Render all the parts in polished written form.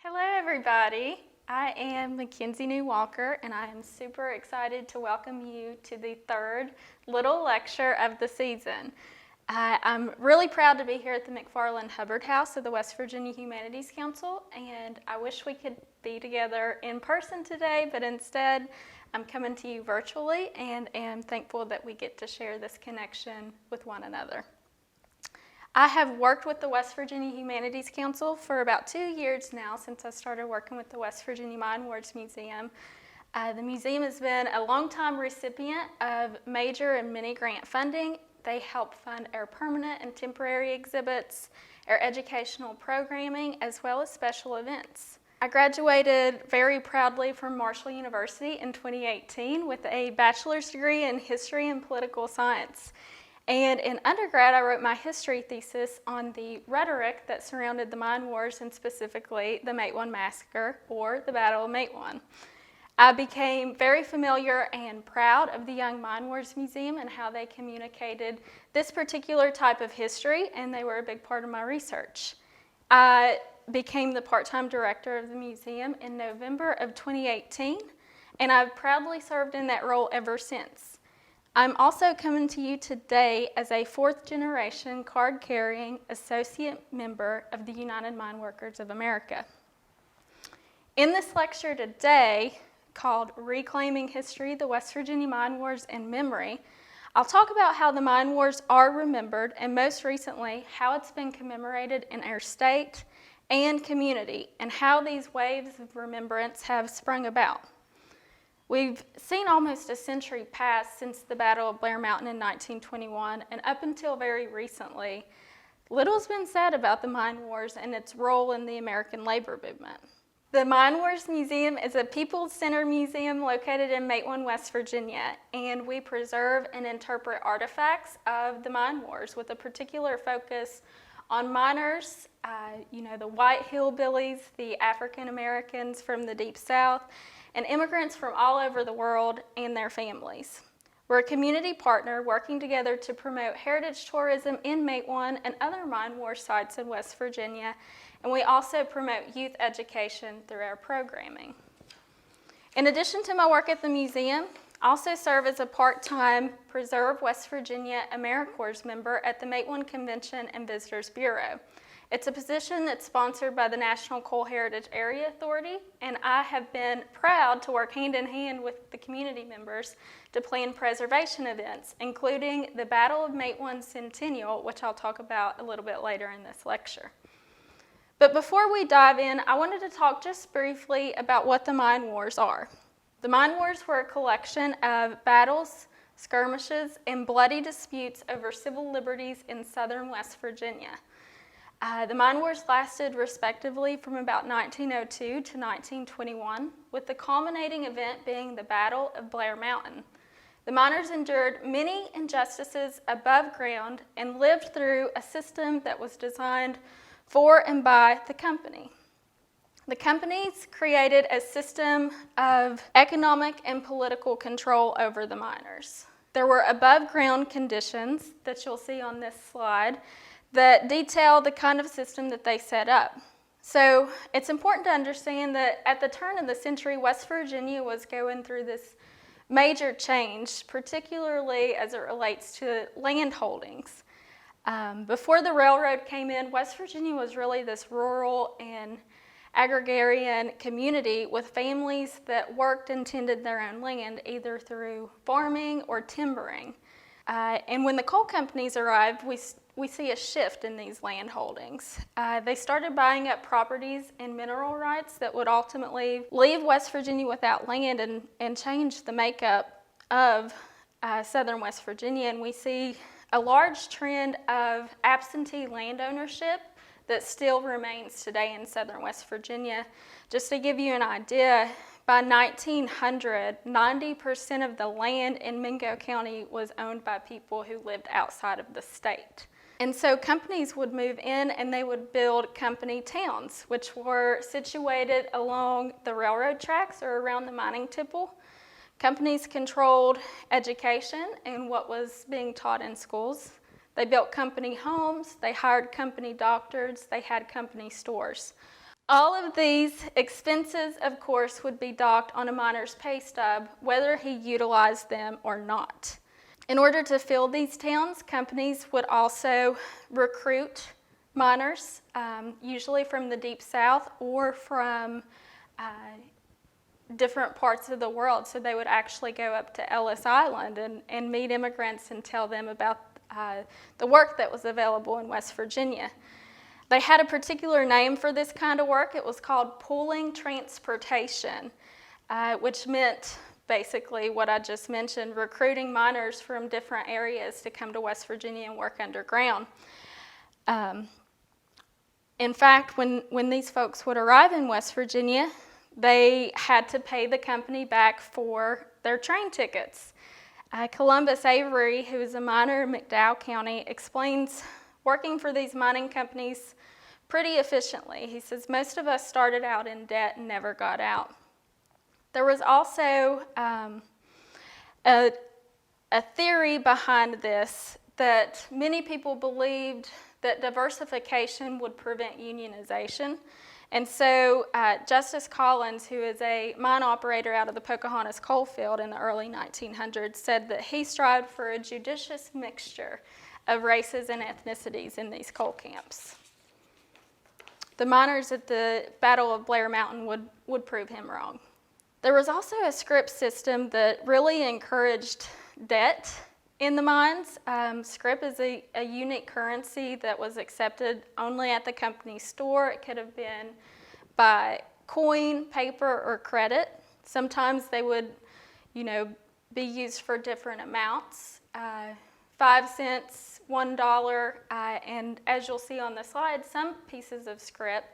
Hello everybody, I am Mackenzie New Walker and I am super excited to welcome you to the third little lecture of the season. I'm really proud to be here at the McFarland Hubbard House of the West Virginia Humanities Council, and I wish we could be together in person today, but instead I'm coming to you virtually and am thankful that we get to share this connection with one another. I have worked with the West Virginia Humanities Council for about 2 years now since I started working with the West Virginia Mine Wars Museum. The museum has been a longtime recipient of major and mini grant funding. They help fund our permanent and temporary exhibits, our educational programming, as well as special events. I graduated very proudly from Marshall University in 2018 with a bachelor's degree in history and political science. And in undergrad, I wrote my history thesis on the rhetoric that surrounded the mine wars, and specifically the Matewan massacre, or the Battle of Matewan. I became very familiar and proud of the Young Mine Wars Museum and how they communicated this particular type of history, and they were a big part of my research. I became the part-time director of the museum in November of 2018, and I've proudly served in that role ever since. I'm also coming to you today as a fourth-generation card-carrying associate member of the United Mine Workers of America. In this lecture today, called Reclaiming History, the West Virginia Mine Wars and Memory, I'll talk about how the mine wars are remembered, and most recently, how it's been commemorated in our state and community, and how these waves of remembrance have sprung about. We've seen almost a century pass since the Battle of Blair Mountain in 1921, and up until very recently, little's been said about the mine wars and its role in the American labor movement. The Mine Wars Museum is a people-centered museum located in Matewan, West Virginia, and we preserve and interpret artifacts of the mine wars with a particular focus on miners, the white hillbillies, the African Americans from the Deep South, and immigrants from all over the world and their families. We're a community partner working together to promote heritage tourism in Matewan and other mine war sites in West Virginia, and we also promote youth education through our programming. In addition to my work at the museum, I also serve as a part-time Preserve West Virginia AmeriCorps member at the Matewan Convention and Visitors Bureau. It's a position that's sponsored by the National Coal Heritage Area Authority, and I have been proud to work hand in hand with the community members to plan preservation events, including the Battle of Matewan Centennial, which I'll talk about a little bit later in this lecture. But before we dive in, I wanted to talk just briefly about what the mine wars are. The mine wars were a collection of battles, skirmishes, and bloody disputes over civil liberties in southern West Virginia. The mine wars lasted respectively from about 1902 to 1921, with the culminating event being the Battle of Blair Mountain. The miners endured many injustices above ground and lived through a system that was designed for and by the company. The companies created a system of economic and political control over the miners. There were above ground conditions that you'll see on this slide that detail the kind of system that they set up. So it's important to understand that at the turn of the century, West Virginia was going through this major change, particularly as it relates to land holdings. Before the railroad came in, West Virginia was really this rural and agrarian community with families that worked and tended their own land, either through farming or timbering. And when the coal companies arrived, we see a shift in these land holdings. They started buying up properties and mineral rights that would ultimately leave West Virginia without land and change the makeup of southern West Virginia. And we see a large trend of absentee land ownership that still remains today in southern West Virginia. Just to give you an idea, by 1900, 90% of the land in Mingo County was owned by people who lived outside of the state. And so companies would move in and they would build company towns, which were situated along the railroad tracks or around the mining tipple. Companies controlled education and what was being taught in schools. They built company homes, they hired company doctors, they had company stores. All of these expenses, of course, would be docked on a miner's pay stub, whether he utilized them or not. In order to fill these towns, companies would also recruit miners, usually from the Deep South or from different parts of the world. So they would actually go up to Ellis Island and meet immigrants and tell them about the work that was available in West Virginia. They had a particular name for this kind of work. It was called pooling transportation, which meant basically what I just mentioned, recruiting miners from different areas to come to West Virginia and work underground. In fact, when these folks would arrive in West Virginia, they had to pay the company back for their train tickets. Columbus Avery, who is a miner in McDowell County, explains working for these mining companies pretty efficiently. He says, most of us started out in debt and never got out. There was also a theory behind this that many people believed that diversification would prevent unionization. And so Justice Collins, who is a mine operator out of the Pocahontas coal field in the early 1900s, said that he strived for a judicious mixture of races and ethnicities in these coal camps. The miners at the Battle of Blair Mountain would prove him wrong. There was also a scrip system that really encouraged debt in the mines. Scrip is a unique currency that was accepted only at the company store. It could have been by coin, paper, or credit. Sometimes they would, be used for different amounts. 5 cents, $1, and as you'll see on the slide, some pieces of scrip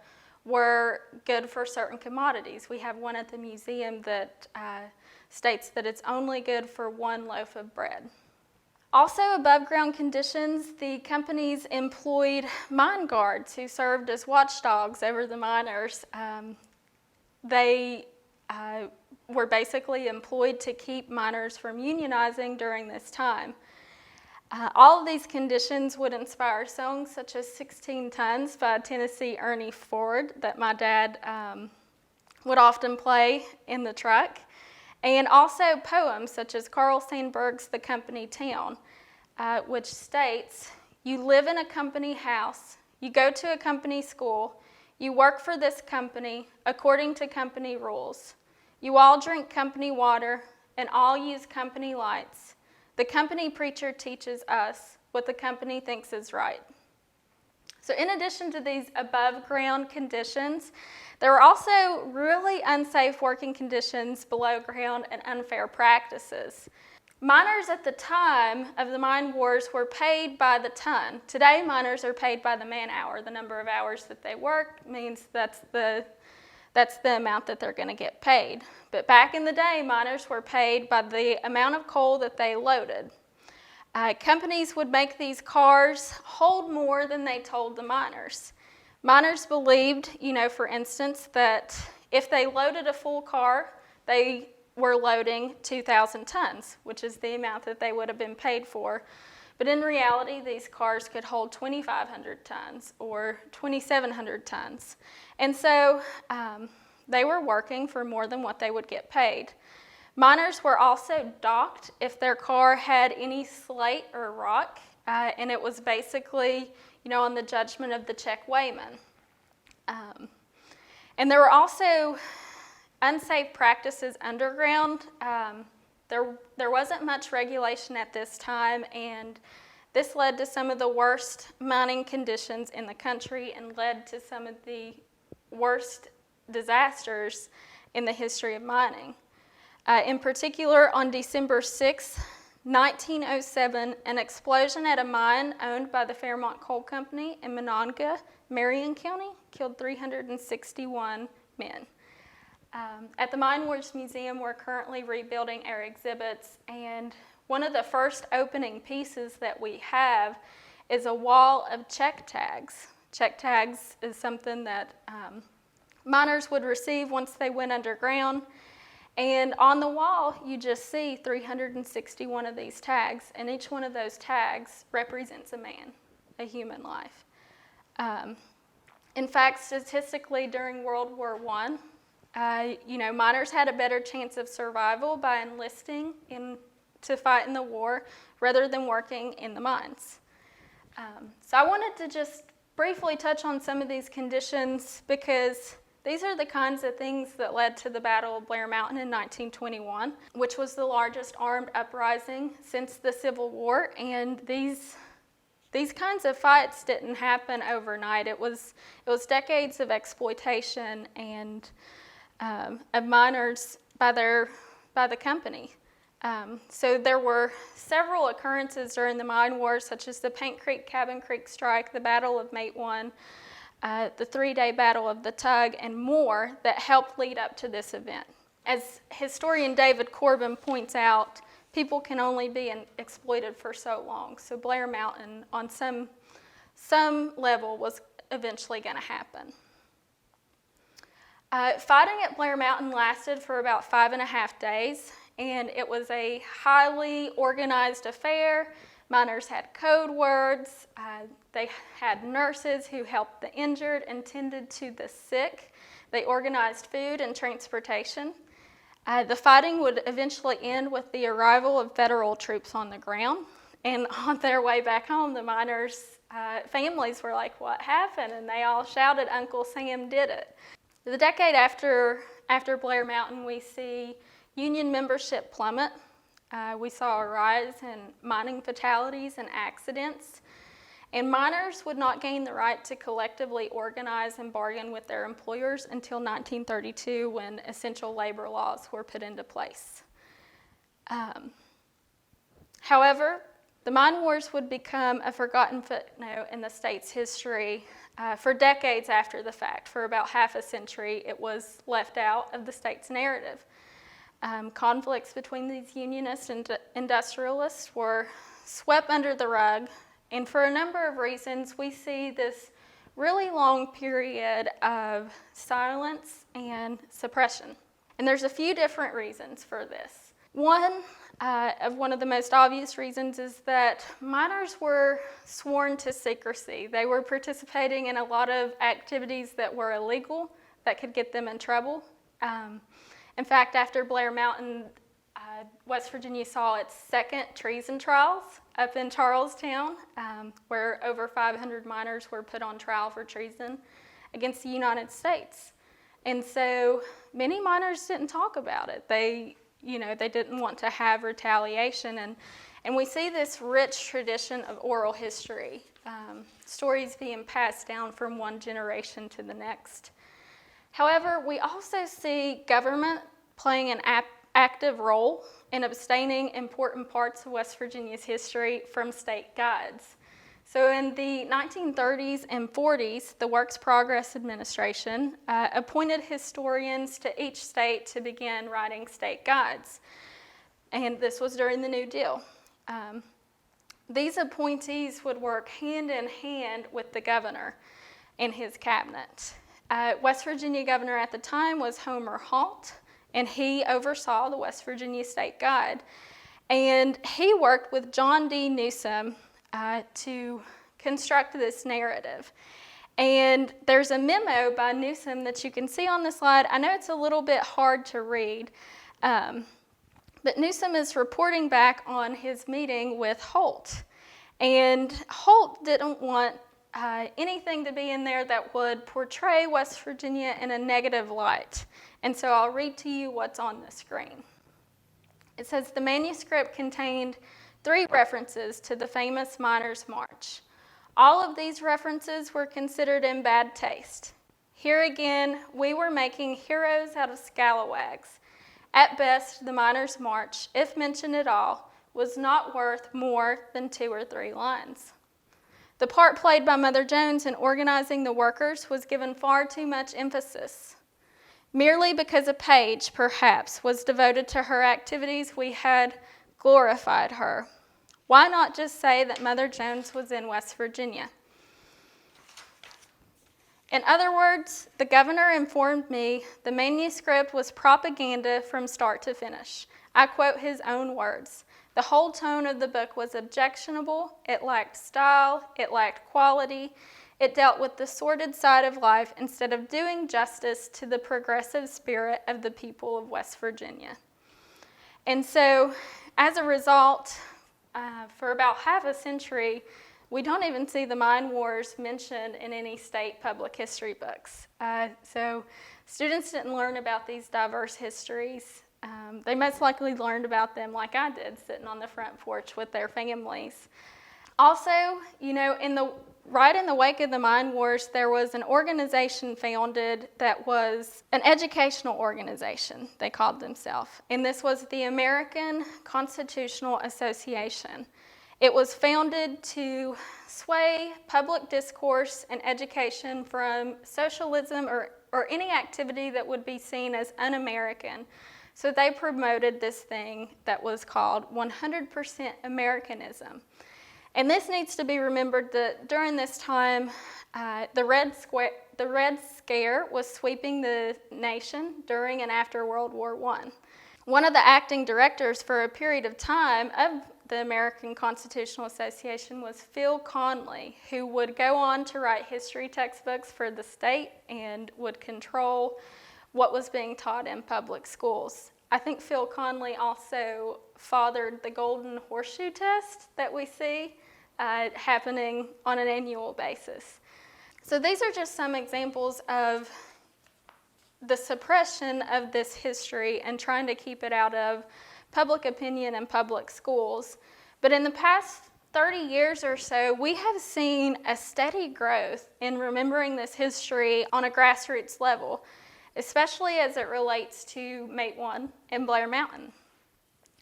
were good for certain commodities. We have one at the museum that states that it's only good for 1 loaf of bread. Also, above ground conditions, the companies employed mine guards who served as watchdogs over the miners. They were basically employed to keep miners from unionizing during this time. All of these conditions would inspire songs such as 16 Tons by Tennessee Ernie Ford that my dad would often play in the truck, and also poems such as Carl Sandburg's The Company Town, which states, you live in a company house, you go to a company school, you work for this company according to company rules. You all drink company water and all use company lights. The company preacher teaches us what the company thinks is right. So in addition to these above ground conditions, there were also really unsafe working conditions below ground and unfair practices. Miners at the time of the mine wars were paid by the ton. Today, miners are paid by the man hour. The number of hours that they work means that's the amount that they're going to get paid. But back in the day, miners were paid by the amount of coal that they loaded. Companies would make these cars hold more than they told the miners. Miners believed, for instance, that if they loaded a full car, they were loading 2,000 tons, which is the amount that they would have been paid for. But in reality, these cars could hold 2,500 tons or 2,700 tons. And so they were working for more than what they would get paid. Miners were also docked if their car had any slate or rock, and it was basically, on the judgment of the check weighman. And there were also unsafe practices underground. There wasn't much regulation at this time, and this led to some of the worst mining conditions in the country and led to some of the worst disasters in the history of mining. In particular, on December 6, 1907, an explosion at a mine owned by the Fairmont Coal Company in Monongah, Marion County, killed 361 men. At the Mine Wars Museum, we're currently rebuilding our exhibits, and one of the first opening pieces that we have is a wall of check tags. Check tags is something that miners would receive once they went underground, and on the wall you just see 361 of these tags, and each one of those tags represents a man, a human life. In fact, statistically, during World War I, miners had a better chance of survival by enlisting to fight in the war rather than working in the mines. So I wanted to just briefly touch on some of these conditions because these are the kinds of things that led to the Battle of Blair Mountain in 1921, which was the largest armed uprising since the Civil War. And these kinds of fights didn't happen overnight. It was decades of exploitation and of miners by the company. So there were several occurrences during the mine wars, such as the Paint Creek, Cabin Creek strike, the Battle of Matewan, the 3-day Battle of the Tug, and more that helped lead up to this event. As historian David Corbin points out, people can only be exploited for so long. So Blair Mountain, on some level, was eventually going to happen. Fighting at Blair Mountain lasted for about 5.5 days. And it was a highly organized affair. Miners had code words. They had nurses who helped the injured and tended to the sick. They organized food and transportation. The fighting would eventually end with the arrival of federal troops on the ground. And on their way back home, the miners' families were like, "What happened?" And they all shouted, "Uncle Sam did it." The decade after Blair Mountain, we see Union membership plummet. We saw a rise in mining fatalities and accidents. And miners would not gain the right to collectively organize and bargain with their employers until 1932, when essential labor laws were put into place. However, the mine wars would become a forgotten footnote in the state's history for decades after the fact. For about half a century, it was left out of the state's narrative. Conflicts between these unionists and industrialists were swept under the rug, and for a number of reasons, we see this really long period of silence and suppression. And there's a few different reasons for this. One of the most obvious reasons is that miners were sworn to secrecy. They were participating in a lot of activities that were illegal, that could get them in trouble. In fact, after Blair Mountain, West Virginia saw its second treason trials up in Charlestown, where over 500 miners were put on trial for treason against the United States. And so many miners didn't talk about it. They didn't want to have retaliation. And we see this rich tradition of oral history, stories being passed down from one generation to the next. However, we also see government playing an active role in abstaining important parts of West Virginia's history from state guides. So in the 1930s and 40s, the Works Progress Administration appointed historians to each state to begin writing state guides. And this was during the New Deal. These appointees would work hand in hand with the governor and his cabinet. West Virginia governor at the time was Homer Halt, and he oversaw the West Virginia State Guide. And he worked with John D. Newsom to construct this narrative. And there's a memo by Newsom that you can see on the slide. I know it's a little bit hard to read, but Newsom is reporting back on his meeting with Holt. And Holt didn't want anything to be in there that would portray West Virginia in a negative light. And so I'll read to you what's on the screen. It says, the manuscript contained 3 references to the famous Miners' March. All of these references were considered in bad taste. Here again, we were making heroes out of scalawags. At best, the Miners' March, if mentioned at all, was not worth more than 2 or 3 lines. The part played by Mother Jones in organizing the workers was given far too much emphasis. Merely because a page, perhaps, was devoted to her activities, we had glorified her. Why not just say that Mother Jones was in West Virginia? In other words, the governor informed me the manuscript was propaganda from start to finish. I quote his own words. The whole tone of the book was objectionable, it lacked style, it lacked quality, It dealt with the sordid side of life instead of doing justice to the progressive spirit of the people of West Virginia. And so, as a result, for about half a century, we don't even see the mine wars mentioned in any state public history books. So students didn't learn about these diverse histories. They most likely learned about them like I did, sitting on the front porch with their families. Also, right in the wake of the mine wars, there was an organization founded that was an educational organization, they called themselves. And this was the American Constitutional Association. It was founded to sway public discourse and education from socialism or any activity that would be seen as un-American. So they promoted this thing that was called 100% Americanism. And this needs to be remembered that during this time, the Red Scare was sweeping the nation during and after World War I. One of the acting directors for a period of time of the American Constitutional Association was Phil Conley, who would go on to write history textbooks for the state and would control what was being taught in public schools. I think Phil Conley also fathered the Golden Horseshoe Test that we see happening on an annual basis. So these are just some examples of the suppression of this history and trying to keep it out of public opinion and public schools. But in the past 30 years or so, we have seen a steady growth in remembering this history on a grassroots level, especially as it relates to Matewan and Blair Mountain.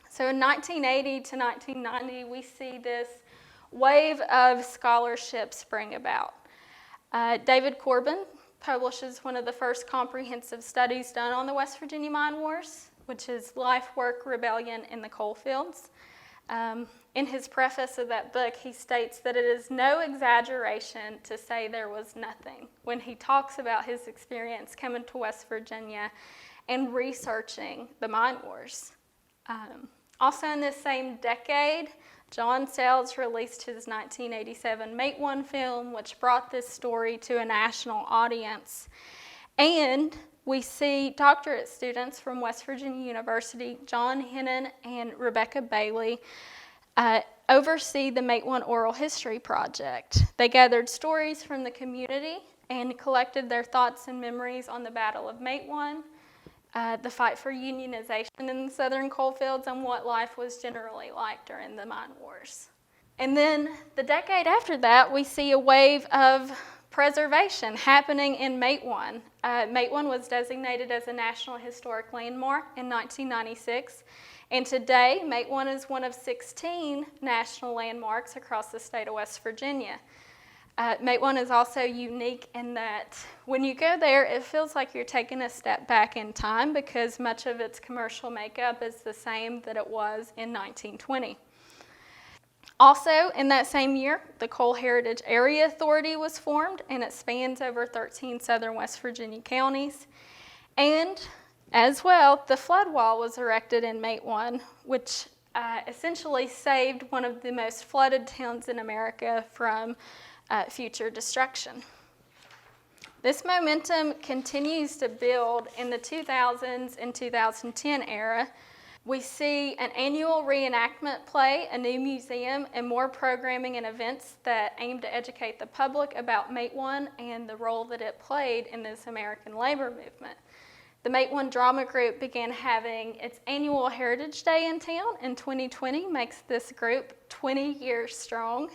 So in 1980 to 1990, we see this wave of scholarship spring about. David Corbin publishes one of the first comprehensive studies done on the West Virginia Mine Wars, which is Life, Work, Rebellion in the Coal Fields. In his preface of that book, he states that it is no exaggeration to say there was nothing when he talks about his experience coming to West Virginia and researching the mine wars. Also in this same decade, John Sayles released his 1987 Matewan film, which brought this story to a national audience. And we see doctorate students from West Virginia University, John Hennon and Rebecca Bailey, oversee the Matewan Oral History Project. They gathered stories from the community and collected their thoughts and memories on the Battle of Matewan, the fight for unionization in the southern coal fields, and what life was generally like during the mine wars. And then the decade after that, we see a wave of preservation happening in Matewan. Matewan was designated as a National Historic Landmark in 1996, and today Matewan is one of 16 national landmarks across the state of West Virginia. Matewan is also unique in that when you go there, it feels like you're taking a step back in time because much of its commercial makeup is the same that it was in 1920. Also, in that same year, the Coal Heritage Area Authority was formed, and it spans over 13 southern West Virginia counties. And as well, the flood wall was erected in Matewan, which essentially saved one of the most flooded towns in America from future destruction. This momentum continues to build in the 2000s and 2010 era. We see an annual reenactment play, a new museum, and more programming and events that aim to educate the public about Matewan and the role that it played in this American labor movement. The Matewan Drama Group began having its annual Heritage Day in town in 2020, makes this group 20 years strong,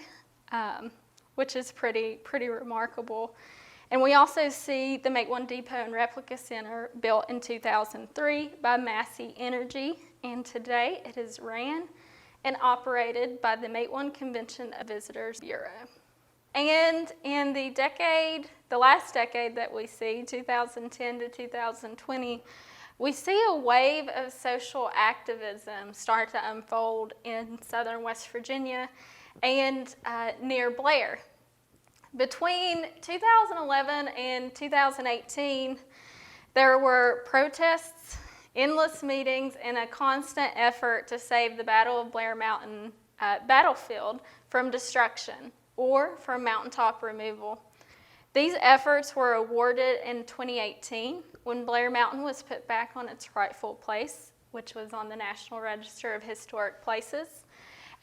which is pretty remarkable. And we also see the Matewan Depot and Replica Center built in 2003 by Massey Energy, and today it is ran and operated by the Matewan Convention of Visitors Bureau. And in the last decade that we see, 2010 to 2020, we see a wave of social activism start to unfold in southern West Virginia and near Blair. Between 2011 and 2018, there were protests, endless meetings, and a constant effort to save the Battle of Blair Mountain battlefield from destruction or from mountaintop removal. These efforts were awarded in 2018 when Blair Mountain was put back on its rightful place, which was on the National Register of Historic Places.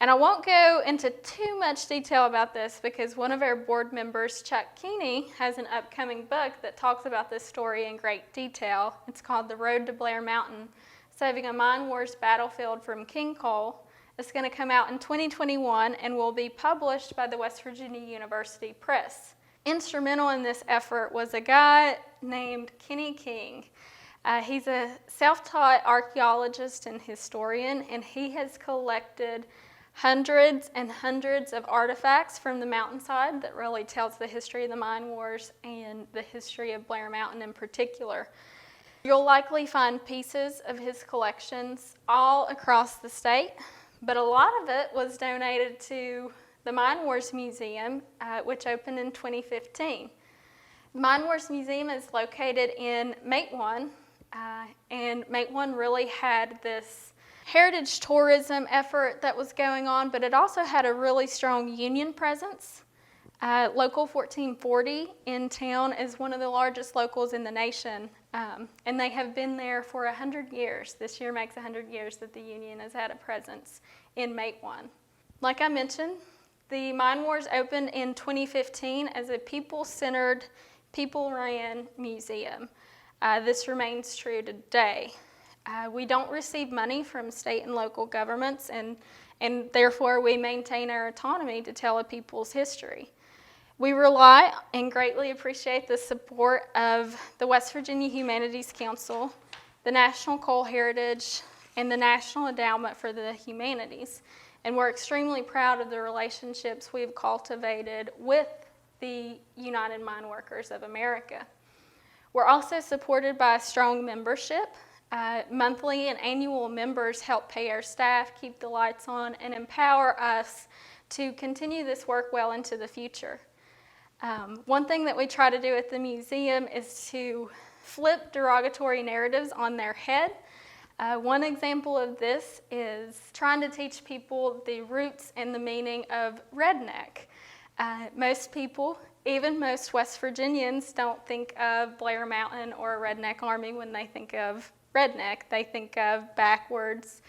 And I won't go into too much detail about this because one of our board members, Chuck Keeney, has an upcoming book that talks about this story in great detail. It's called The Road to Blair Mountain, Saving a Mine Wars Battlefield from King Coal. It's going to come out in 2021 and will be published by the West Virginia University Press. Instrumental in this effort was a guy named Kenny King. He's a self-taught archaeologist and historian, and he has collected hundreds and hundreds of artifacts from the mountainside that really tells the history of the mine wars and the history of Blair Mountain in particular. You'll likely find pieces of his collections all across the state, but a lot of it was donated to the Mine Wars Museum, which opened in 2015. Mine Wars Museum is located in Matewan, and Matewan really had this heritage tourism effort that was going on, but it also had a really strong union presence. Local 1440 in town is one of the largest locals in the nation, and they have been there for 100 years. This year makes 100 years that the union has had a presence in Matewan. Like I mentioned, the Mine Wars opened in 2015 as a people-centered, people-ran museum. This remains true today. We don't receive money from state and local governments, and therefore we maintain our autonomy to tell a people's history. We rely and greatly appreciate the support of the West Virginia Humanities Council, the National Coal Heritage, and the National Endowment for the Humanities. And we're extremely proud of the relationships we've cultivated with the United Mine Workers of America. We're also supported by a strong membership. Monthly and annual members help pay our staff, keep the lights on, and empower us to continue this work well into the future. One thing that we try to do at the museum is to flip derogatory narratives on their head. One example of this is trying to teach people the roots and the meaning of redneck. Most people, even most West Virginians, don't think of Blair Mountain or a redneck army when they think of redneck. They think of backwards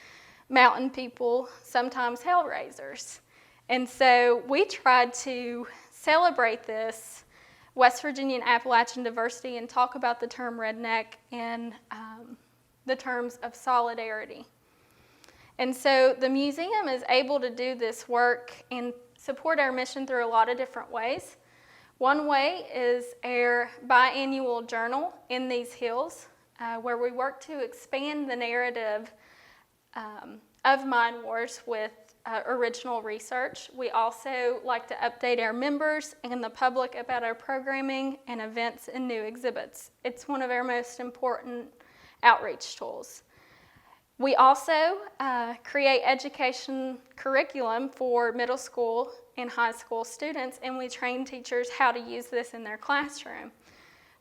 mountain people, sometimes hellraisers. And so we tried to celebrate this West Virginian Appalachian diversity and talk about the term redneck in the terms of solidarity. And so the museum is able to do this work and support our mission through a lot of different ways. One way is our biannual journal, In These Hills, where we work to expand the narrative of mine wars with original research. We also like to update our members and the public about our programming and events and new exhibits. It's one of our most important outreach tools. We also create education curriculum for middle school and high school students, and we train teachers how to use this in their classroom.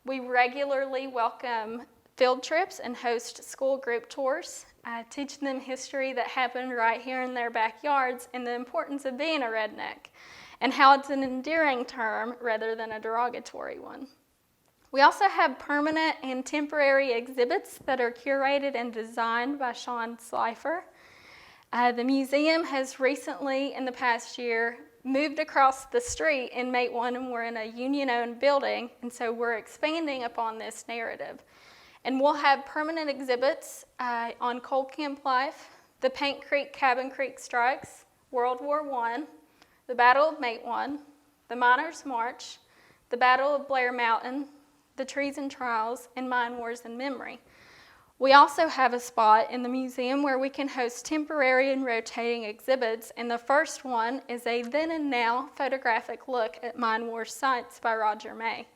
We regularly welcome field trips and host school group tours, teaching them history that happened right here in their backyards and the importance of being a redneck and how it's an endearing term rather than a derogatory one. We also have permanent and temporary exhibits that are curated and designed by Sean Slifer. The museum has recently, in the past year, moved across the street in Matewan, and we're in a union-owned building, and so we're expanding upon this narrative. And we'll have permanent exhibits on coal camp life, the Paint Creek Cabin Creek strikes, World War I, the Battle of Matewan, the Miners' March, the Battle of Blair Mountain, the Treason Trials, and Mine Wars in Memory. We also have a spot in the museum where we can host temporary and rotating exhibits, and the first one is a then and now photographic look at mine war sites by Roger May.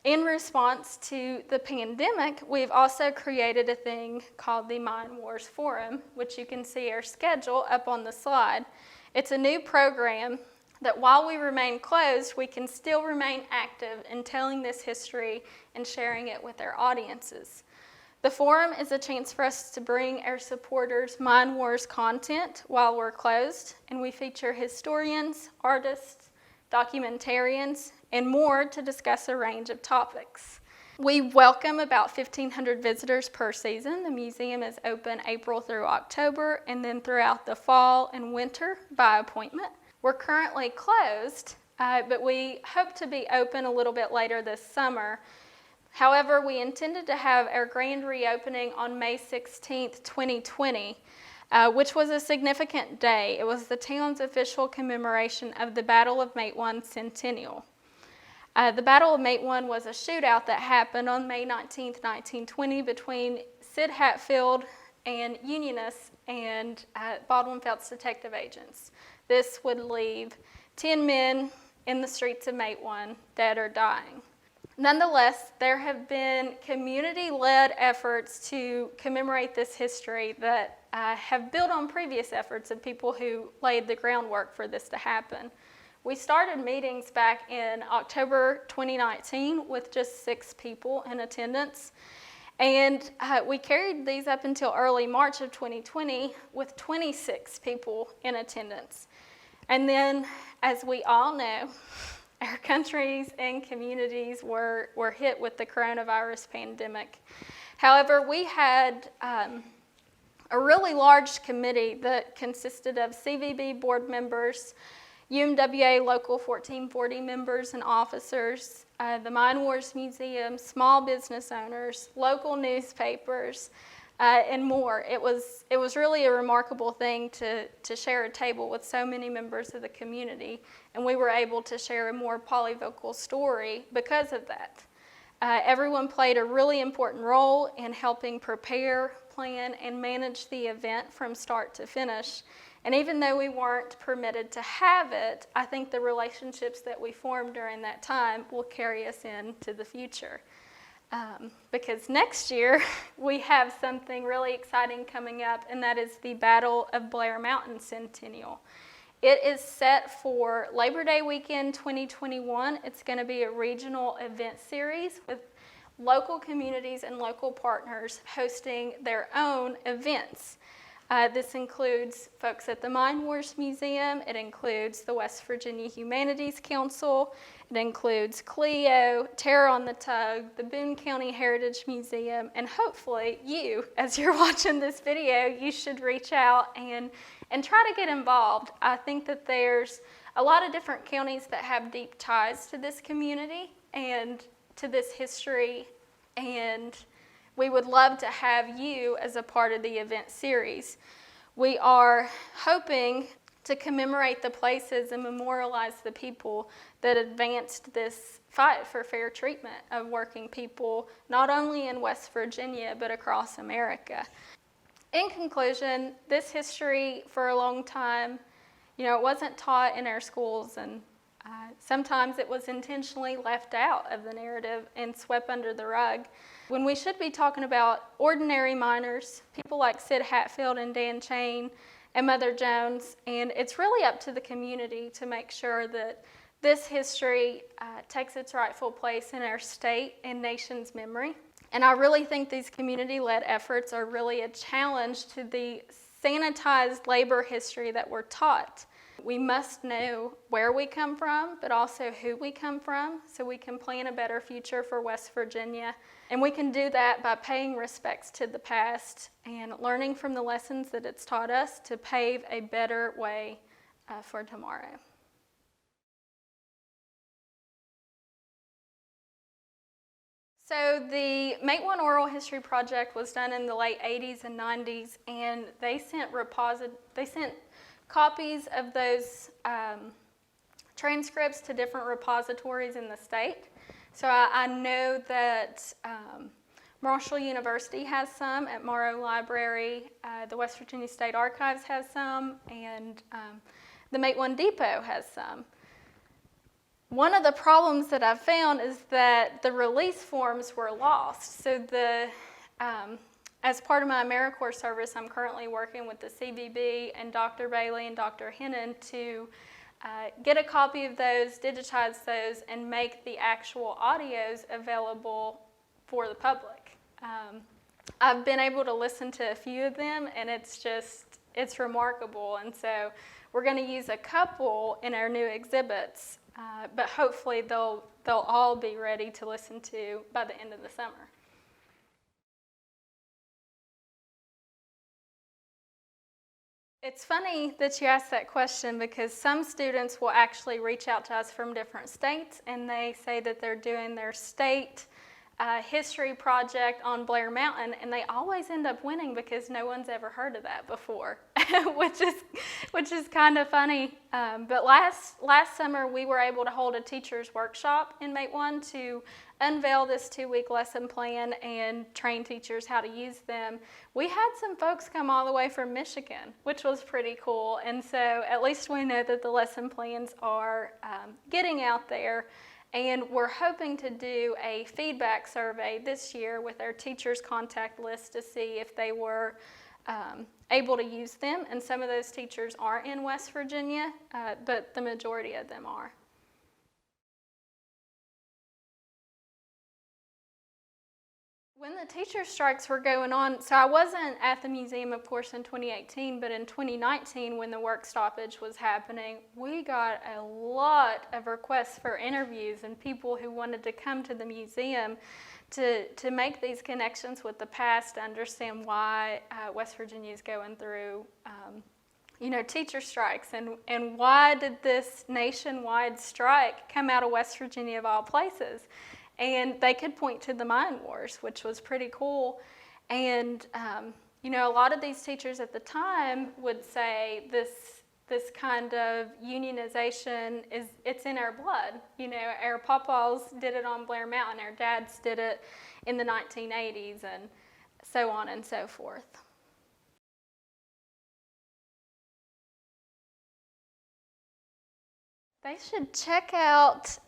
In response to the pandemic, we've also created a thing called the Mine Wars Forum, which you can see our schedule up on the slide. It's a new program that while we remain closed, we can still remain active in telling this history and sharing it with our audiences. The forum is a chance for us to bring our supporters Mine Wars content while we're closed, and we feature historians, artists, documentarians, and more to discuss a range of topics. We welcome about 1,500 visitors per season. The museum is open April through October and then throughout the fall and winter by appointment. We're currently closed, but we hope to be open a little bit later this summer. However, we intended to have our grand reopening on May 16th, 2020, which was a significant day. It was the town's official commemoration of the Battle of Matewan centennial. The Battle of Matewan was a shootout that happened on May 19th, 1920 between Sid Hatfield and Unionists and Baldwin Felts detective agents. This would leave 10 men in the streets of Matewan dead or dying. Nonetheless, there have been community-led efforts to commemorate this history that have built on previous efforts of people who laid the groundwork for this to happen. We started meetings back in October 2019 with just 6 people in attendance, and we carried these up until early March of 2020 with 26 people in attendance. And then, as we all know, our countries and communities were hit with the coronavirus pandemic. However, we had a really large committee that consisted of CVB board members, UMWA Local 1440 members and officers, the Mine Wars Museum, small business owners, local newspapers, and more. It was really a remarkable thing to share a table with so many members of the community, and we were able to share a more polyvocal story because of that. Everyone played a really important role in helping prepare, plan, and manage the event from start to finish. And even though we weren't permitted to have it, I think the relationships that we formed during that time will carry us into the future. Because next year we have something really exciting coming up, and that is the Battle of Blair Mountain Centennial. It is set for Labor Day weekend 2021. It's going to be a regional event series with local communities and local partners hosting their own events. This includes folks at the Mine Wars Museum, it includes the West Virginia Humanities Council, it includes CLEO, Terror on the Tug, the Boone County Heritage Museum, and hopefully you, as you're watching this video, you should reach out and try to get involved. I think that there's a lot of different counties that have deep ties to this community and to this history, and we would love to have you as a part of the event series. We are hoping to commemorate the places and memorialize the people that advanced this fight for fair treatment of working people, not only in West Virginia, but across America. In conclusion, this history for a long time, it wasn't taught in our schools, and sometimes it was intentionally left out of the narrative and swept under the rug. When we should be talking about ordinary miners, people like Sid Hatfield and Dan Chain and Mother Jones, and it's really up to the community to make sure that this history takes its rightful place in our state and nation's memory. And I really think these community-led efforts are really a challenge to the sanitized labor history that we're taught. We must know where we come from, but also who we come from, so we can plan a better future for West Virginia. And we can do that by paying respects to the past and learning from the lessons that it's taught us to pave a better way for tomorrow. So the Matewan Oral History Project was done in the late 80s and 90s, and they sent copies of those transcripts to different repositories in the state. So I know that Marshall University has some, at Morrow Library, the West Virginia State Archives has some, and the Matewan Depot has some. One of the problems that I've found is that the release forms were lost. So as part of my AmeriCorps service, I'm currently working with the CVB and Dr. Bailey and Dr. Hennon to get a copy of those, digitize those, and make the actual audios available for the public. I've been able to listen to a few of them, and it's remarkable. And so we're going to use a couple in our new exhibits but hopefully they'll all be ready to listen to by the end of the summer. It's funny that you asked that question because some students will actually reach out to us from different states and they say that they're doing their state history project on Blair Mountain, and they always end up winning because no one's ever heard of that before, which is kind of funny. But last summer we were able to hold a teacher's workshop in Matewan to unveil this 2-week lesson plan and train teachers how to use them. We had some folks come all the way from Michigan, which was pretty cool, and so at least we know that the lesson plans are getting out there. And we're hoping to do a feedback survey this year with our teachers' contact list to see if they were able to use them. And some of those teachers are in West Virginia, but the majority of them are. When the teacher strikes were going on, so I wasn't at the museum, of course, in 2018, but in 2019, when the work stoppage was happening, we got a lot of requests for interviews and people who wanted to come to the museum to make these connections with the past, to understand why West Virginia is going through teacher strikes, and why did this nationwide strike come out of West Virginia of all places. And they could point to the mine wars, which was pretty cool. And, a lot of these teachers at the time would say this kind of unionization it's in our blood. Our papaws did it on Blair Mountain, our dads did it in the 1980s, and so on and so forth. They should check out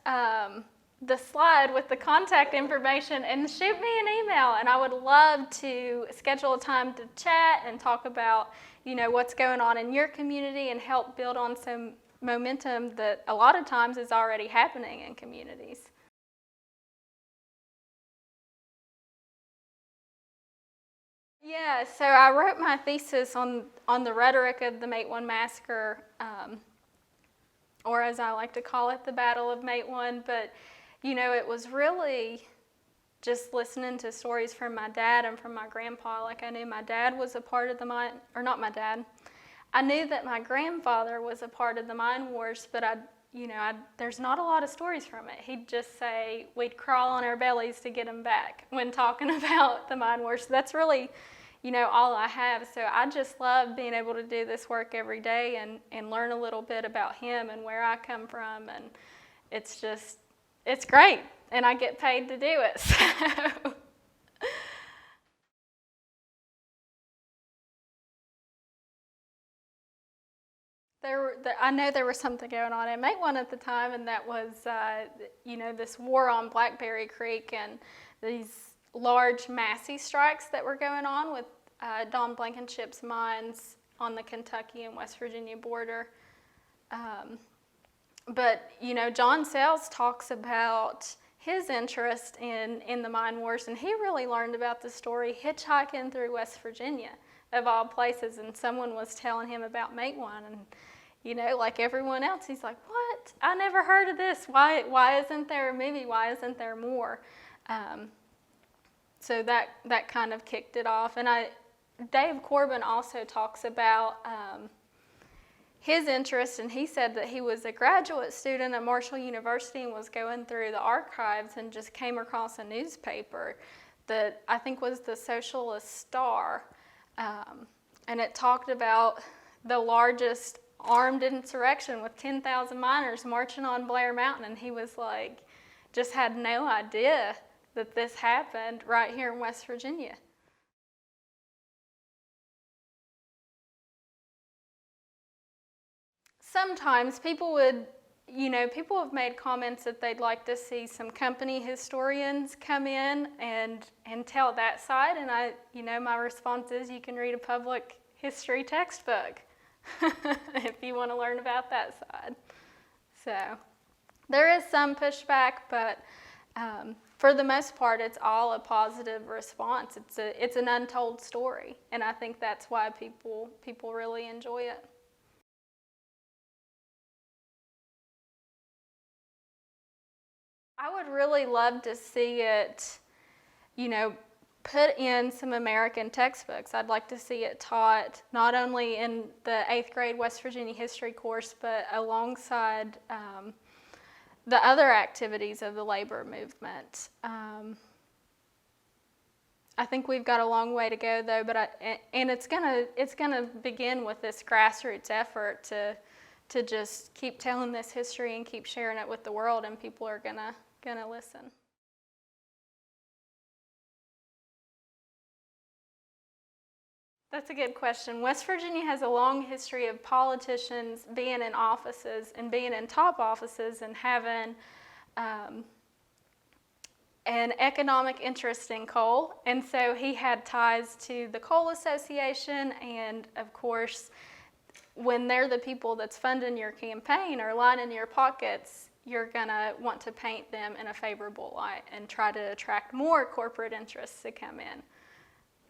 the slide with the contact information and shoot me an email, and I would love to schedule a time to chat and talk about what's going on in your community and help build on some momentum that a lot of times is already happening in communities. Yeah, so I wrote my thesis on the rhetoric of the Matewan Massacre, or as I like to call it, the Battle of Matewan, but it was really just listening to stories from my dad and from my grandpa. Like, I knew my dad was a part of the mine, or not my dad. I knew that my grandfather was a part of the mine wars, but there's not a lot of stories from it. He'd just say we'd crawl on our bellies to get him back when talking about the mine wars. So that's really, all I have. So I just love being able to do this work every day and learn a little bit about him and where I come from, and it's great, and I get paid to do it. So. I know there was something going on in Matewan at the time, and that was, this war on Blackberry Creek and these large Massey strikes that were going on with Don Blankenship's mines on the Kentucky and West Virginia border. But, John Sayles talks about his interest in the mine wars, and he really learned about the story hitchhiking through West Virginia, of all places, and someone was telling him about Matewan, and, like everyone else, he's like, what? I never heard of this. Why isn't there a movie? Why isn't there more? So that kind of kicked it off. And Dave Corbin also talks about his interest, and he said that he was a graduate student at Marshall University and was going through the archives and just came across a newspaper that I think was the Socialist Star, and it talked about the largest armed insurrection with 10,000 miners marching on Blair Mountain, and he was like, just had no idea that this happened right here in West Virginia. Sometimes people have made comments that they'd like to see some company historians come in and tell that side, and my response is you can read a public history textbook if you want to learn about that side. So there is some pushback, but for the most part, it's all a positive response. It's an untold story, and I think that's why people really enjoy it. I would really love to see it, you know, put in some American textbooks. I'd like to see it taught not only in the 8th grade West Virginia history course, but alongside the other activities of the labor movement. I think we've got a long way to go, though, and it's gonna begin with this grassroots effort to just keep telling this history and keep sharing it with the world, and people are gonna listen. That's a good question. West Virginia has a long history of politicians being in offices and being in top offices and having an economic interest in coal. And so he had ties to the Coal Association, and of course, when they're the people that's funding your campaign or lining your pockets, you're gonna want to paint them in a favorable light and try to attract more corporate interests to come in.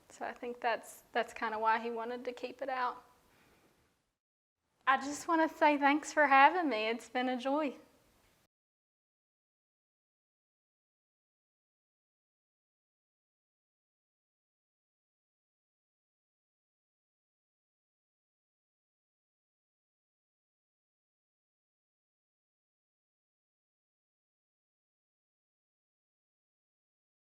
So I think that's kind of why he wanted to keep it out. I just want to say thanks for having me. It's been a joy.